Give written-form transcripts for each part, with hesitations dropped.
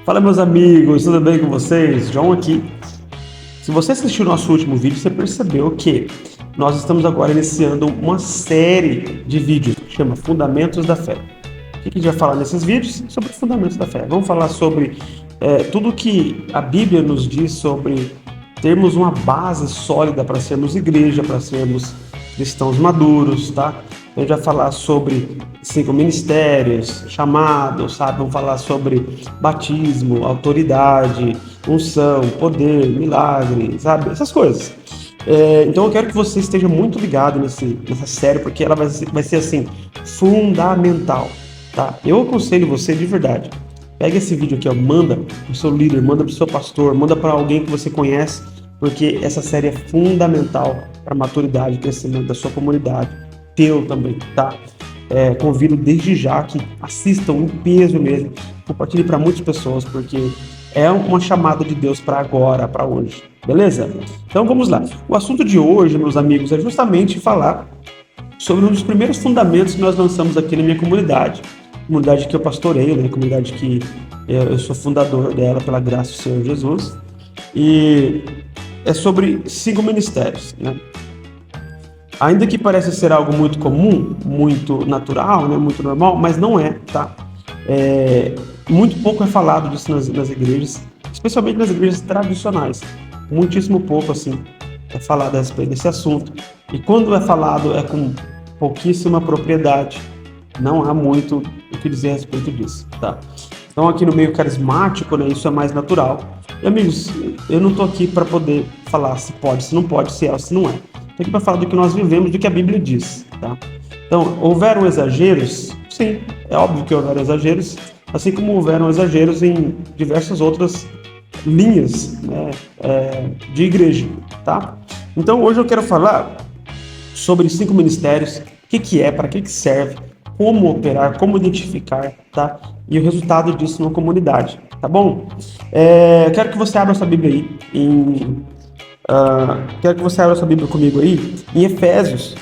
Fala, meus amigos, tudo bem com vocês? João aqui. Se você assistiu o nosso último vídeo, você percebeu que nós estamos agora iniciando uma série de vídeos que chama Fundamentos da Fé. O que a gente vai falar nesses vídeos? Sobre Fundamentos da Fé. Vamos falar sobre tudo que a Bíblia nos diz sobre termos uma base sólida para sermos igreja, para sermos cristãos maduros, tá? A gente vai falar sobre 5 ministérios, chamados, sabe? Vamos falar sobre batismo, autoridade, unção, poder, milagre, sabe? Essas coisas. Então eu quero que você esteja muito ligado nessa série, porque ela vai ser assim, fundamental, tá? Eu aconselho você de verdade. Pega esse vídeo aqui, ó, manda pro seu líder, manda pro seu pastor, manda para alguém que você conhece, porque essa série é fundamental para a maturidade e crescimento da sua comunidade, teu também, tá? Convido desde já que assistam em peso mesmo, compartilhe para muitas pessoas, porque é uma chamada de Deus para agora, para hoje, beleza? Então vamos lá. O assunto de hoje, meus amigos, é justamente falar sobre um dos primeiros fundamentos que nós lançamos aqui na minha comunidade que eu pastoreio, né? Comunidade que eu sou fundador dela pela graça do Senhor Jesus, e é sobre 5 ministérios, né? Ainda que pareça ser algo muito comum, muito natural, né? Muito normal, mas não é, tá? Muito pouco é falado disso nas igrejas, especialmente nas igrejas tradicionais. Muitíssimo pouco, assim, é falado a respeito desse assunto. E quando é falado, é com pouquíssima propriedade. Não há muito o que dizer a respeito disso, tá? Então aqui no meio carismático, né, isso é mais natural. E amigos, eu não estou aqui para poder falar se pode, se não pode, se é ou se não é. Estou aqui para falar do que nós vivemos, do que a Bíblia diz, tá? Então, houveram exageros? Sim, é óbvio que houveram exageros, assim como houveram exageros em diversas outras linhas, né, de igreja, tá? Então hoje eu quero falar sobre 5 ministérios, o que é, para que serve, como operar, como identificar, tá? E o resultado disso numa comunidade, tá bom? Quero que você abra sua Bíblia aí, quero que você abra sua Bíblia comigo aí, em Efésios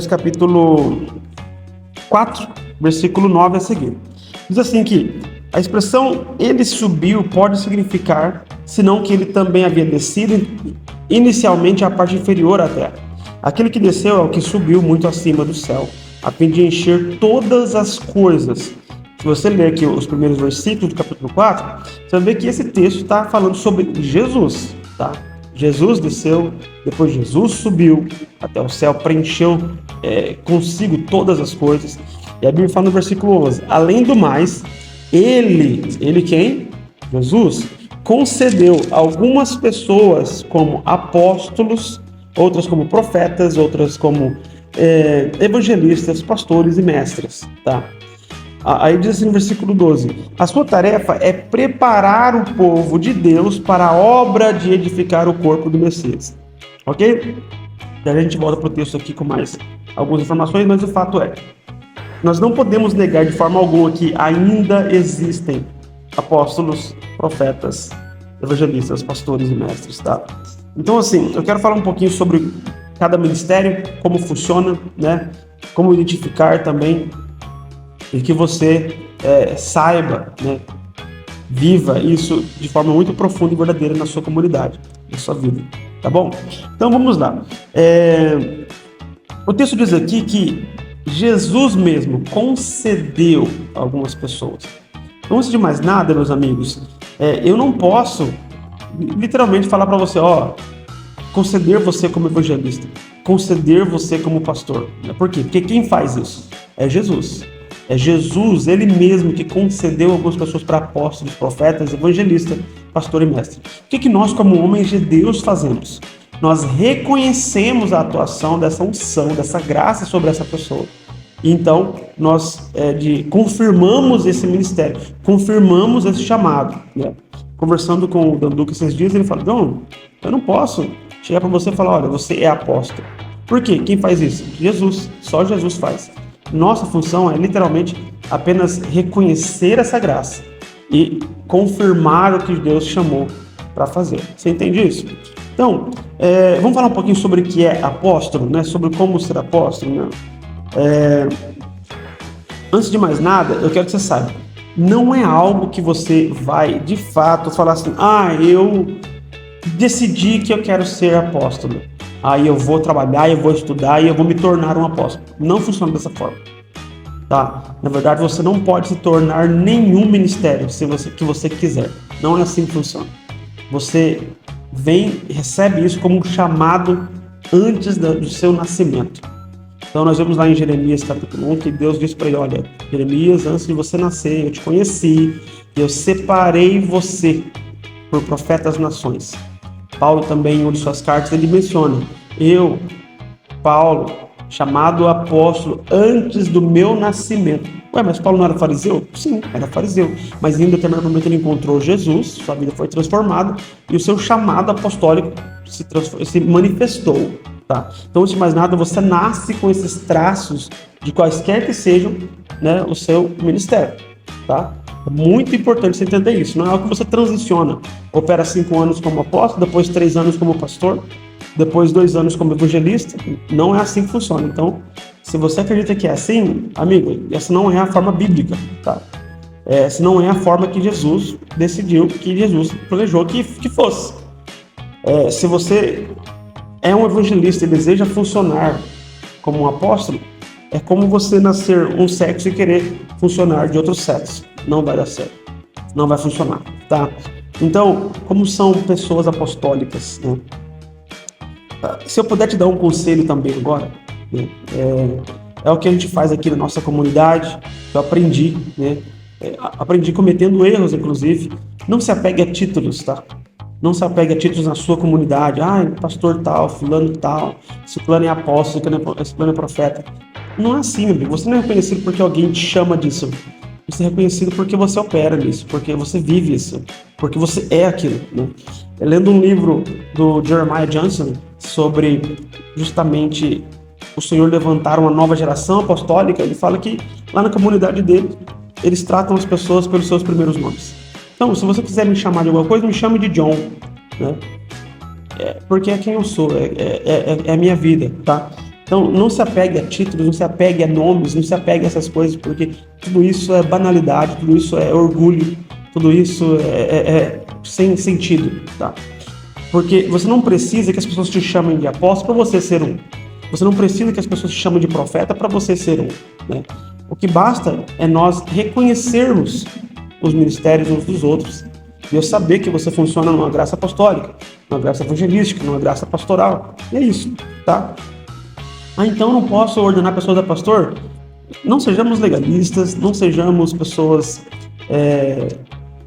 capítulo 4, versículo 9 a seguir. Diz assim que a expressão ele subiu pode significar, senão que ele também havia descido inicialmente à parte inferior da terra. Aquele que desceu é o que subiu muito acima do céu, a fim de encher todas as coisas. Se você ler aqui os primeiros versículos do capítulo 4, você vai ver que esse texto está falando sobre Jesus, tá? Jesus desceu, depois Jesus subiu até o céu, preencheu consigo todas as coisas. E a Bíblia fala no versículo 11, além do mais, ele quem? Jesus, concedeu algumas pessoas como apóstolos, outras como profetas, outras como evangelistas, pastores e mestres, tá? Aí diz assim no versículo 12, a sua tarefa é preparar o povo de Deus para a obra de edificar o corpo do Messias, ok? Daí a gente volta para o texto aqui com mais algumas informações, mas o fato é, nós não podemos negar de forma alguma que ainda existem apóstolos, profetas, evangelistas, pastores e mestres, tá? Então assim, eu quero falar um pouquinho sobre cada ministério, como funciona, né? Como identificar também, e que você saiba, né? Viva isso de forma muito profunda e verdadeira na sua comunidade, na sua vida, tá bom? Então vamos lá. O texto diz aqui que Jesus mesmo concedeu a algumas pessoas. Então, antes de mais nada, meus amigos, eu não posso literalmente falar para você, conceder você como evangelista, conceder você como pastor. Por quê? Porque quem faz isso? É Jesus. É Jesus, ele mesmo, que concedeu algumas pessoas para apóstolos, profetas, evangelistas, pastor e mestre. O que nós, como homens de Deus, fazemos? Nós reconhecemos a atuação dessa unção, dessa graça sobre essa pessoa. Então, nós confirmamos esse ministério, confirmamos esse chamado, né? Conversando com o Danduca esses dias, ele falou, não, eu não posso chegar para você e falar, olha, você é apóstolo. Por quê? Quem faz isso? Jesus. Só Jesus faz. Nossa função é literalmente apenas reconhecer essa graça e confirmar o que Deus chamou para fazer. Você entende isso? Então, vamos falar um pouquinho sobre o que é apóstolo, né? Sobre como ser apóstolo, né? Antes de mais nada, eu quero que você saiba, não é algo que você vai, de fato, falar assim, eu decidi que eu quero ser apóstolo. Aí eu vou trabalhar, eu vou estudar e eu vou me tornar um apóstolo. Não funciona dessa forma, tá? Na verdade, você não pode se tornar nenhum ministério que você quiser. Não é assim que funciona. Você recebe isso como um chamado antes do seu nascimento. Então nós vemos lá em Jeremias capítulo 1 que Deus diz para ele, olha, Jeremias, antes de você nascer, eu te conheci, e eu separei você por profeta das nações. Paulo também, em uma de suas cartas, ele menciona, eu, Paulo, chamado apóstolo antes do meu nascimento. Mas Paulo não era fariseu? Sim, era fariseu. Mas em determinado momento ele encontrou Jesus, sua vida foi transformada e o seu chamado apostólico se manifestou. Tá? Então, antes de mais nada, você nasce com esses traços de quaisquer que sejam, né, o seu ministério. Tá? É muito importante você entender isso. Não é algo que você transiciona. Opera 5 anos como apóstolo, depois 3 anos como pastor, depois 2 anos como evangelista. Não é assim que funciona. Então, se você acredita que é assim, amigo, essa não é a forma bíblica. Tá? Essa não é a forma que Jesus decidiu, que Jesus planejou que fosse. Se você é um evangelista e deseja funcionar como um apóstolo, é como você nascer um sexo e querer funcionar de outro sexo. Não vai dar certo. Não vai funcionar, tá? Então, como são pessoas apostólicas, né? Se eu puder te dar um conselho também agora, né? É o que a gente faz aqui na nossa comunidade, que eu aprendi, né? Aprendi cometendo erros, inclusive. Não se apegue a títulos, tá? Não se apegue a títulos na sua comunidade. Pastor tal, fulano tal, esse plano é apóstolo, esse plano é profeta. Não é assim, meu amigo. Você não é reconhecido porque alguém te chama disso. Você é reconhecido porque você opera nisso, porque você vive isso, porque você é aquilo, né? Lendo um livro do Jeremiah Johnson sobre justamente o Senhor levantar uma nova geração apostólica, ele fala que lá na comunidade dele, eles tratam as pessoas pelos seus primeiros nomes. Então, se você quiser me chamar de alguma coisa, me chame de John, né? Porque é quem eu sou, é a minha vida, tá? Então, não se apegue a títulos, não se apegue a nomes, não se apegue a essas coisas, porque tudo isso é banalidade, tudo isso é orgulho, tudo isso é sem sentido, tá? Porque você não precisa que as pessoas te chamem de apóstolo para você ser um. Você não precisa que as pessoas te chamem de profeta para você ser um, né? O que basta é nós reconhecermos os ministérios uns dos outros e eu saber que você funciona numa graça apostólica, numa graça evangelística, numa graça pastoral. E é isso, tá? Então não posso ordenar pessoas a pastor? Não sejamos legalistas, não sejamos pessoas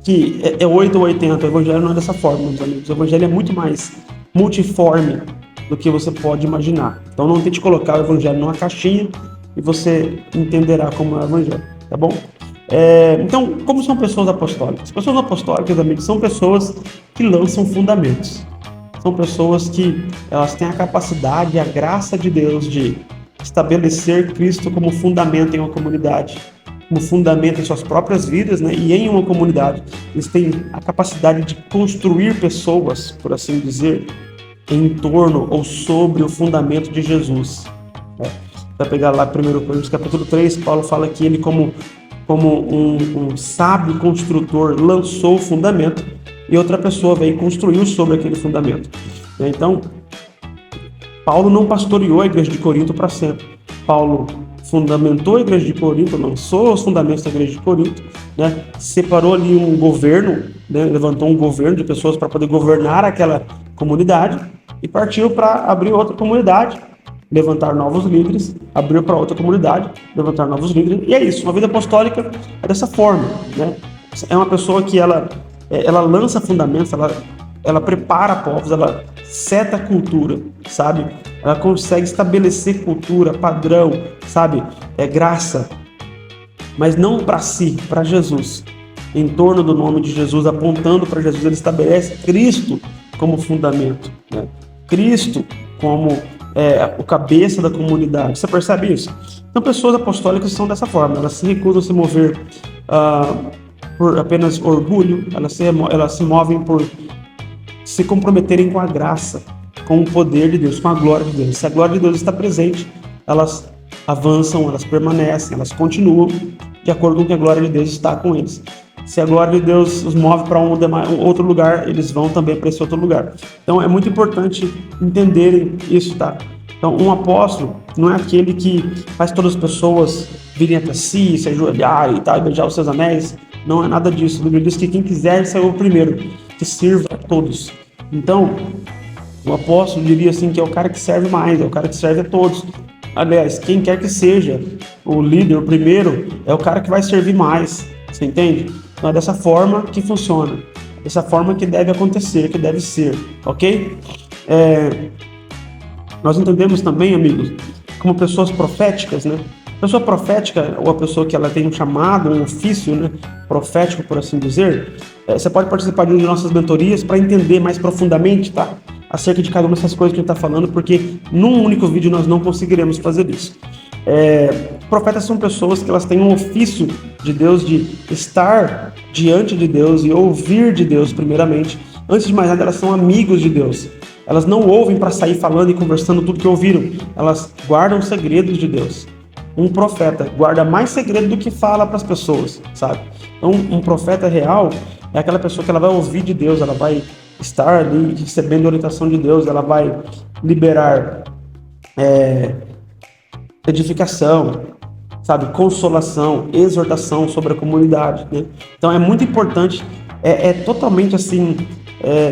que é 8 ou 80. O evangelho não é dessa forma, meus amigos. O evangelho é muito mais multiforme do que você pode imaginar. Então não tente colocar o evangelho numa caixinha e você entenderá como é o evangelho, tá bom? Então, como são pessoas apostólicas? Pessoas apostólicas, amigos, são pessoas que lançam fundamentos. São pessoas que elas têm a capacidade e a graça de Deus de estabelecer Cristo como fundamento em uma comunidade, como fundamento em suas próprias vidas, né? E em uma comunidade. Eles têm a capacidade de construir pessoas, por assim dizer, em torno ou sobre o fundamento de Jesus. Vai pegar lá 1 Coríntios capítulo 3, Paulo fala que ele como um sábio construtor lançou o fundamento e outra pessoa veio e construiu sobre aquele fundamento. Então, Paulo não pastoreou a igreja de Corinto para sempre. Paulo fundamentou a igreja de Corinto, lançou os fundamentos da igreja de Corinto, né? Separou ali um governo, né? Levantou um governo de pessoas para poder governar aquela comunidade e partiu para abrir outra comunidade, levantar novos líderes, abrir para outra comunidade, levantar novos líderes, e é isso. Uma vida apostólica é dessa forma, né? É uma pessoa que ela lança fundamentos, ela prepara povos, ela seta cultura, sabe? Ela consegue estabelecer cultura, padrão, sabe? Graça, mas não para si, para Jesus. Em torno do nome de Jesus, apontando para Jesus, ele estabelece Cristo como fundamento, né? Cristo como o cabeça da comunidade. Você percebe isso? Então, pessoas apostólicas são dessa forma. Elas se recusam a se mover por apenas orgulho. Elas se movem por se comprometerem com a graça, com o poder de Deus, com a glória de Deus. Se a glória de Deus está presente, elas avançam, elas permanecem, elas continuam. de acordo com que a glória de Deus está com eles. Se a glória de Deus os move para um outro lugar, eles vão também para esse outro lugar. Então é muito importante entenderem isso, tá? Então um apóstolo não é aquele que faz todas as pessoas virem até si, se ajoelhar e tal, e beijar os seus anéis. Não é nada disso. A Bíblia diz que quem quiser ser o primeiro, que sirva a todos. Então, o apóstolo diria assim que é o cara que serve mais, é o cara que serve a todos. Aliás, quem quer que seja o líder, o primeiro, é o cara que vai servir mais. Você entende? Então é dessa forma que funciona, dessa forma que deve acontecer, que deve ser, ok? Nós entendemos também, amigos, como pessoas proféticas, né? A pessoa profética, ou a pessoa que ela tem um chamado, um ofício, né, profético, por assim dizer, você pode participar de uma de nossas mentorias para entender mais profundamente, tá? Acerca de cada uma dessas coisas que a gente está falando, porque num único vídeo nós não conseguiremos fazer isso. Profetas são pessoas que elas têm um ofício de Deus, de estar diante de Deus e ouvir de Deus primeiramente. Antes de mais nada, elas são amigos de Deus. Elas não ouvem para sair falando e conversando tudo que ouviram. Elas guardam segredos de Deus. Um profeta guarda mais segredo do que fala para as pessoas, sabe? Então, um profeta real é aquela pessoa que ela vai ouvir de Deus, ela vai estar ali recebendo a orientação de Deus, ela vai liberar edificação, sabe, consolação, exortação sobre a comunidade, né? Então é muito importante, é totalmente assim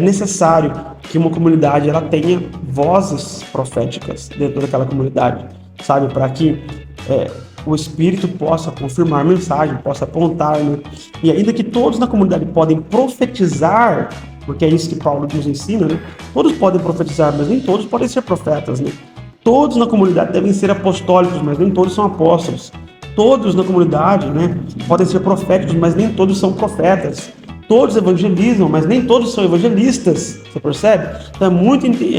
necessário que uma comunidade ela tenha vozes proféticas dentro daquela comunidade, sabe, para que o Espírito possa confirmar a mensagem, possa apontar, né? E ainda que todos na comunidade podem profetizar, porque é isso que Paulo nos ensina, né? Todos podem profetizar, mas nem todos podem ser profetas, né? Todos na comunidade devem ser apostólicos, mas nem todos são apóstolos. Todos na comunidade, né, podem ser proféticos, mas nem todos são profetas. Todos evangelizam, mas nem todos são evangelistas. Você percebe? Então é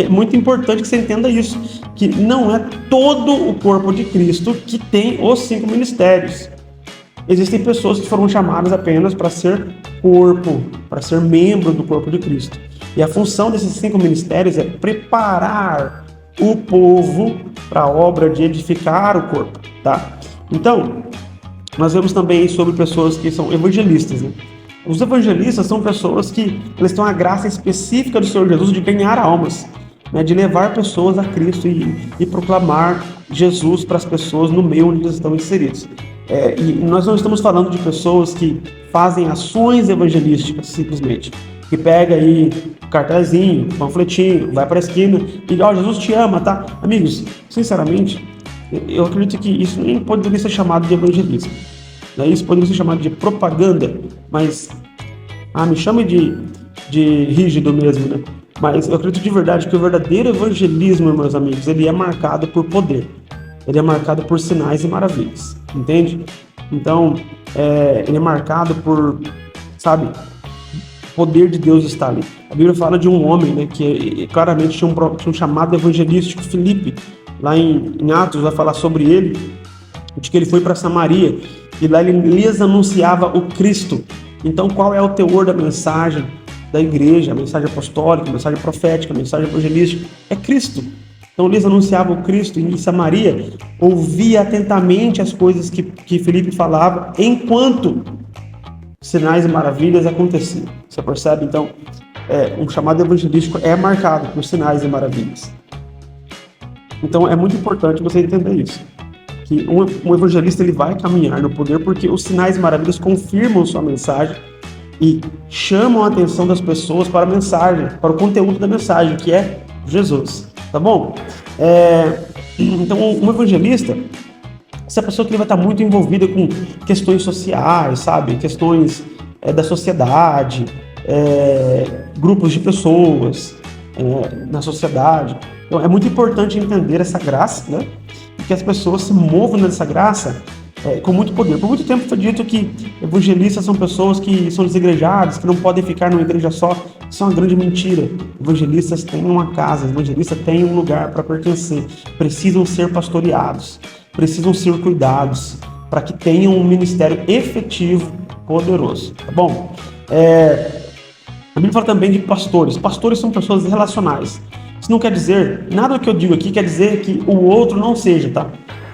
muito importante que você entenda isso, que não é todo o corpo de Cristo que tem os 5 ministérios. Existem pessoas que foram chamadas apenas para ser corpo, para ser membro do corpo de Cristo. E a função desses 5 ministérios é preparar o povo para a obra de edificar o corpo, tá? Então, nós vemos também sobre pessoas que são evangelistas, né? Os evangelistas são pessoas que eles têm a graça específica do Senhor Jesus de ganhar almas, né? De levar pessoas a Cristo e proclamar Jesus para as pessoas no meio onde eles estão inseridos. E nós não estamos falando de pessoas que fazem ações evangelísticas simplesmente, que pega aí um cartazinho, um panfletinho, vai para a esquina e Jesus te ama, tá? Amigos, sinceramente, eu acredito que isso nem poderia ser chamado de evangelismo, né? Isso poderia ser chamado de propaganda, mas me chame de rígido mesmo, né? Mas eu acredito de verdade que o verdadeiro evangelismo, meus amigos, ele é marcado por poder, ele é marcado por sinais e maravilhas, entende? Então, ele é marcado por, sabe, o poder de Deus está ali. A Bíblia fala de um homem, né, que claramente tinha um chamado evangelístico, Filipe. Lá em Atos vai falar sobre ele, de que ele foi para Samaria e lá ele lhes anunciava o Cristo. Então, qual é o teor da mensagem da igreja, a mensagem apostólica, a mensagem profética, a mensagem evangelística? É Cristo. Então, lhes anunciava o Cristo e Samaria ouvia atentamente as coisas que Filipe falava, enquanto sinais e maravilhas aconteciam. Você percebe? Então, um chamado evangelístico é marcado por sinais e maravilhas. Então, é muito importante você entender isso, que um evangelista ele vai caminhar no poder porque os sinais e maravilhas confirmam sua mensagem e chamam a atenção das pessoas para a mensagem, para o conteúdo da mensagem, que é Jesus, tá bom? Então, um evangelista, essa pessoa que ele vai estar muito envolvida com questões sociais, sabe? Questões da sociedade, grupos de pessoas na sociedade. Então, é muito importante entender essa graça, né? E que as pessoas se movam nessa graça com muito poder. Por muito tempo foi dito que evangelistas são pessoas que são desigrejadas, que não podem ficar numa igreja só. Isso é uma grande mentira. Evangelistas têm uma casa, evangelistas têm um lugar para pertencer. Precisam ser pastoreados, precisam ser cuidados, para que tenham um ministério efetivo, poderoso. Tá bom? A Bíblia fala também de pastores. Pastores são pessoas relacionais. Isso não quer dizer, nada do que eu digo aqui quer dizer que o outro não seja, tá?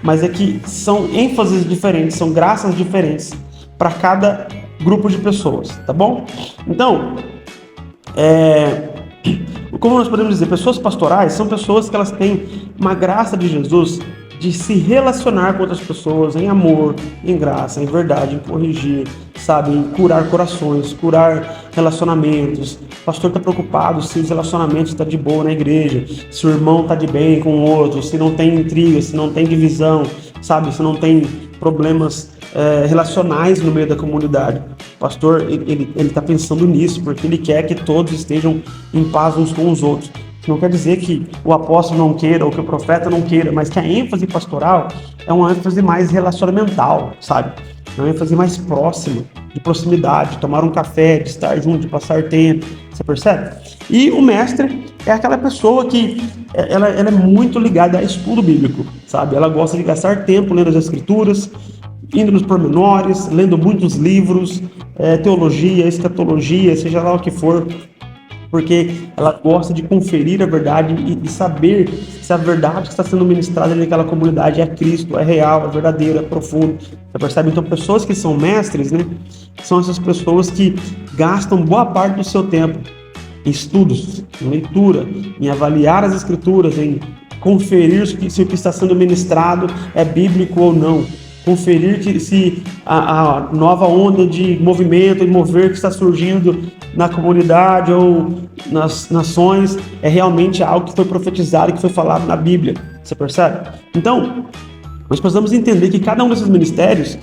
mas é que são ênfases diferentes, são graças diferentes para cada grupo de pessoas, tá bom? Então, como nós podemos dizer, pessoas pastorais são pessoas que elas têm uma graça de Jesus de se relacionar com outras pessoas em amor, em graça, em verdade, em corrigir, sabe, em curar corações, curar relacionamentos. O pastor está preocupado se os relacionamentos estão de boa na igreja, se o irmão está de bem com o outro, se não tem intriga, se não tem divisão, sabe, se não tem problemas relacionais no meio da comunidade. O pastor ele está pensando nisso porque ele quer que todos estejam em paz uns com os outros. Isso não quer dizer que o apóstolo não queira ou que o profeta não queira, mas que a ênfase pastoral é uma ênfase mais relacionamental, sabe? É uma ênfase mais próxima, de proximidade, de tomar um café, de estar junto, de passar tempo, você percebe? E o mestre é aquela pessoa que ela é muito ligada a estudo bíblico, sabe? Ela gosta de gastar tempo lendo as escrituras, indo nos pormenores, lendo muitos livros, teologia, escatologia, seja lá o que for, porque ela gosta de conferir a verdade e saber se a verdade que está sendo ministrada naquela comunidade é Cristo, é real, é verdadeiro, é profundo. Você percebe? Então, pessoas que são mestres, né, são essas pessoas que gastam boa parte do seu tempo em estudos, em leitura, em avaliar as escrituras, em conferir se o que está sendo ministrado é bíblico ou não. Conferir se a nova onda de movimento, de mover que está surgindo na comunidade ou nas nações é realmente algo que foi profetizado, que foi falado na Bíblia. Você percebe? Então, nós precisamos entender que cada um desses ministérios,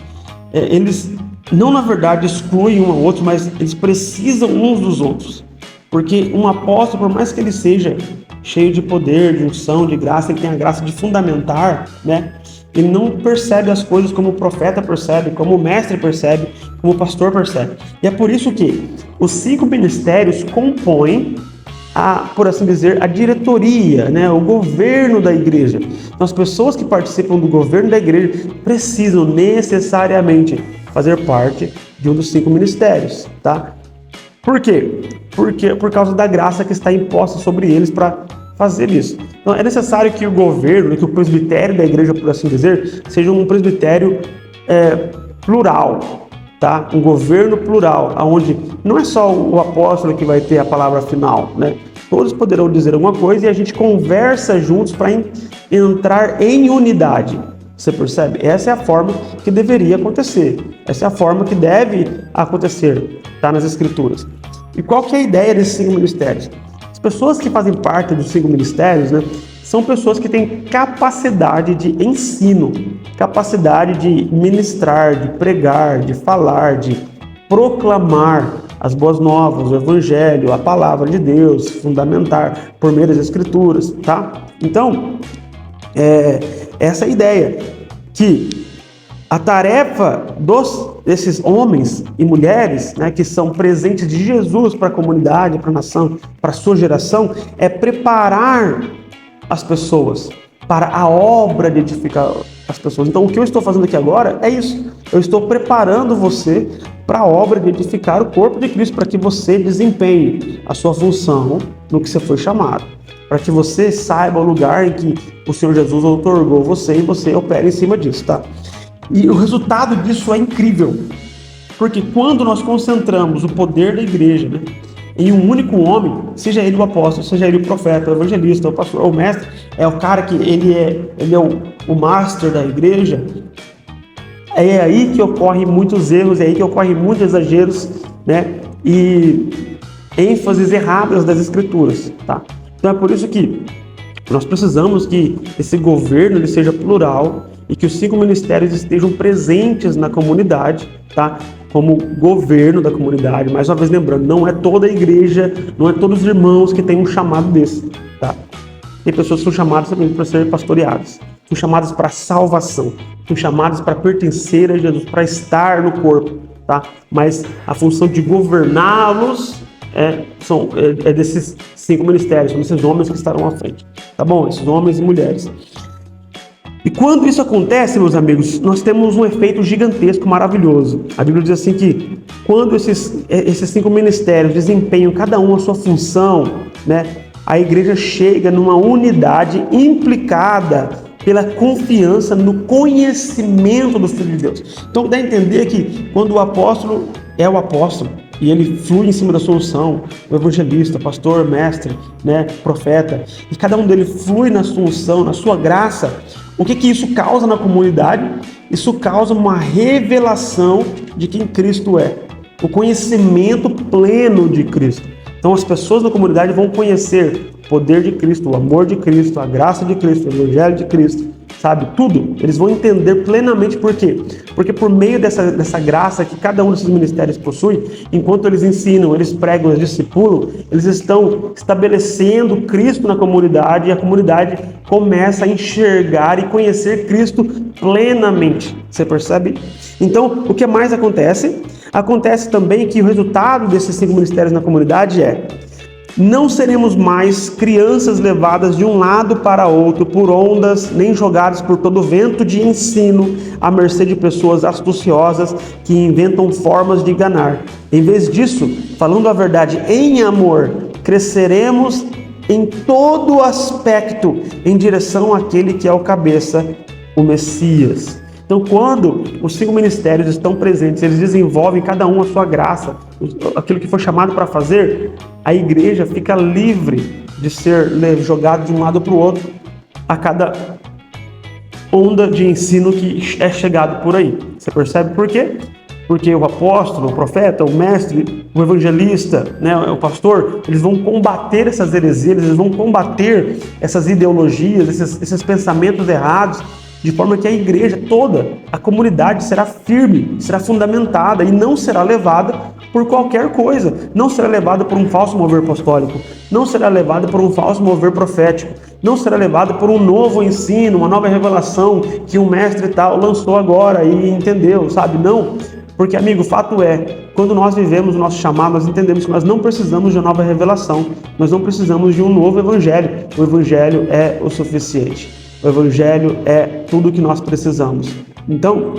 eles não, na verdade, excluem um ao outro, mas eles precisam uns dos outros. Porque um apóstolo, por mais que ele seja cheio de poder, de unção, de graça, ele tem a graça de fundamentar, né? Ele não percebe as coisas como o profeta percebe, como o mestre percebe, como o pastor percebe. E é por isso que os 5 ministérios compõem, por assim dizer, a diretoria, né? O governo da igreja. Então, as pessoas que participam do governo da igreja precisam necessariamente fazer parte de um dos 5 ministérios, tá? Por quê? Porque por causa da graça que está imposta sobre eles para fazer isso. Então, é necessário que o governo, que o presbitério da igreja, por assim dizer, seja um presbitério plural, tá? Um governo plural, onde não é só o apóstolo que vai ter a palavra final, né? Todos poderão dizer alguma coisa e a gente conversa juntos para entrar em unidade. Você percebe? Essa é a forma que deveria acontecer. Essa é a forma que deve acontecer, tá? Nas Escrituras. E qual que é a ideia desses 5 ministérios? As pessoas que fazem parte dos 5 ministérios, né, são pessoas que têm capacidade de ensino, capacidade de ministrar, de pregar, de falar, de proclamar as boas novas, o evangelho, a palavra de Deus, fundamentar por meio das escrituras, tá? Então, essa é a ideia, que a tarefa desses homens e mulheres, né, que são presentes de Jesus para a comunidade, para a nação, para a sua geração, é preparar as pessoas para a obra de edificar as pessoas. Então, o que eu estou fazendo aqui agora é isso. Eu estou preparando você para a obra de edificar o corpo de Cristo, para que você desempenhe a sua função no que você foi chamado, para que você saiba o lugar em que o Senhor Jesus outorgou você e você opere em cima disso, tá? E o resultado disso é incrível, porque quando nós concentramos o poder da igreja, né, em um único homem, seja ele o apóstolo, seja ele o profeta, o evangelista, o pastor, o mestre, é o cara que ele é o master da igreja, é aí que ocorrem muitos erros, é aí que ocorrem muitos exageros, né, e ênfases erradas das escrituras, tá? Então é por isso que nós precisamos que esse governo ele seja plural, e que os 5 ministérios estejam presentes na comunidade, tá? Como governo da comunidade. Mais uma vez lembrando, não é toda a igreja, não é todos os irmãos que têm um chamado desse, tá? Tem pessoas que são chamadas também para ser pastoreadas, são chamadas para salvação, são chamadas para pertencer a Jesus, para estar no corpo, tá? Mas a função de governá-los é desses 5 ministérios, são esses homens que estarão à frente, tá bom? Esses homens e mulheres. E quando isso acontece, meus amigos, nós temos um efeito gigantesco, maravilhoso. A Bíblia diz assim que quando esses 5 ministérios desempenham cada um a sua função, né, a igreja chega numa unidade implicada pela confiança no conhecimento do Filho de Deus. Então dá a entender que quando o apóstolo é o apóstolo e ele flui em cima da sua unção, o evangelista, pastor, mestre, né, profeta, e cada um deles flui na sua unção, na sua graça, o que isso causa na comunidade? Isso causa uma revelação de quem Cristo é, o conhecimento pleno de Cristo. Então as pessoas da comunidade vão conhecer o poder de Cristo, o amor de Cristo, a graça de Cristo, o evangelho de Cristo, sabe? Tudo. Eles vão entender plenamente por quê? Porque por meio dessa graça que cada um desses ministérios possui, enquanto eles ensinam, eles pregam, eles discipulam, eles estão estabelecendo Cristo na comunidade e a comunidade começa a enxergar e conhecer Cristo plenamente. Você percebe? Então, o que mais acontece? Acontece também que o resultado desses 5 ministérios na comunidade é: não seremos mais crianças levadas de um lado para outro por ondas, nem jogadas por todo vento de ensino, à mercê de pessoas astuciosas que inventam formas de enganar. Em vez disso, falando a verdade em amor, cresceremos em todo aspecto em direção àquele que é o cabeça, o Messias. Então, quando os 5 ministérios estão presentes, eles desenvolvem cada um a sua graça, aquilo que foi chamado para fazer, a igreja fica livre de ser jogada de um lado para o outro a cada onda de ensino que é chegado por aí. Você percebe por quê? Porque o apóstolo, o profeta, o mestre, o evangelista, né, o pastor, eles vão combater essas heresias, eles vão combater essas ideologias, esses pensamentos errados, de forma que a igreja toda, a comunidade será firme, será fundamentada e não será levada por qualquer coisa. Não será levada por um falso mover apostólico, não será levada por um falso mover profético, não será levada por um novo ensino, uma nova revelação que um mestre tal lançou agora e entendeu, sabe? Não, porque, amigo, o fato é, quando nós vivemos o nosso chamado, nós entendemos que nós não precisamos de uma nova revelação, nós não precisamos de um novo evangelho. O evangelho é o suficiente. O evangelho é tudo o que nós precisamos. Então,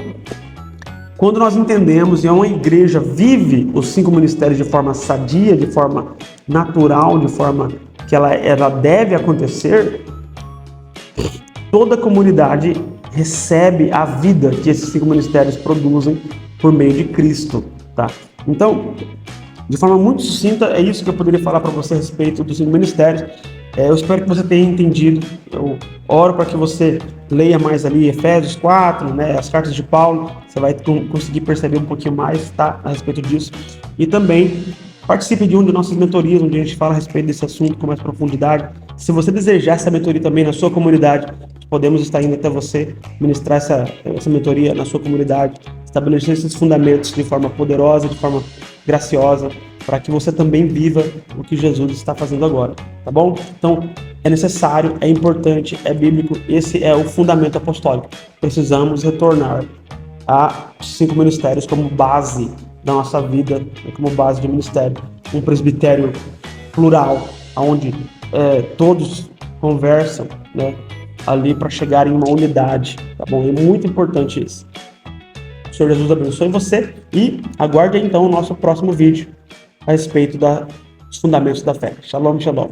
quando nós entendemos e uma igreja vive os 5 ministérios de forma sadia, de forma natural, de forma que ela deve acontecer, toda a comunidade recebe a vida que esses 5 ministérios produzem por meio de Cristo, tá? Então, de forma muito sucinta, é isso que eu poderia falar para você a respeito dos 5 ministérios. Eu espero que você tenha entendido. Eu oro para que você leia mais ali Efésios 4, né, as cartas de Paulo. Você vai conseguir perceber um pouquinho mais, tá, a respeito disso. E também participe de uma de nossas mentorias, onde a gente fala a respeito desse assunto com mais profundidade. Se você desejar essa mentoria também na sua comunidade, podemos estar indo até você, ministrar essa mentoria na sua comunidade, estabelecer esses fundamentos de forma poderosa, de forma graciosa, para que você também viva o que Jesus está fazendo agora, tá bom? Então, é necessário, é importante, é bíblico, esse é o fundamento apostólico. Precisamos retornar a 5 ministérios como base da nossa vida, como base de ministério. Um presbitério plural, onde todos conversam, né, ali para chegar em uma unidade, tá bom? É muito importante isso. O Senhor Jesus abençoe você e aguarde então o nosso próximo vídeo a respeito dos fundamentos da fé. Shalom, shalom.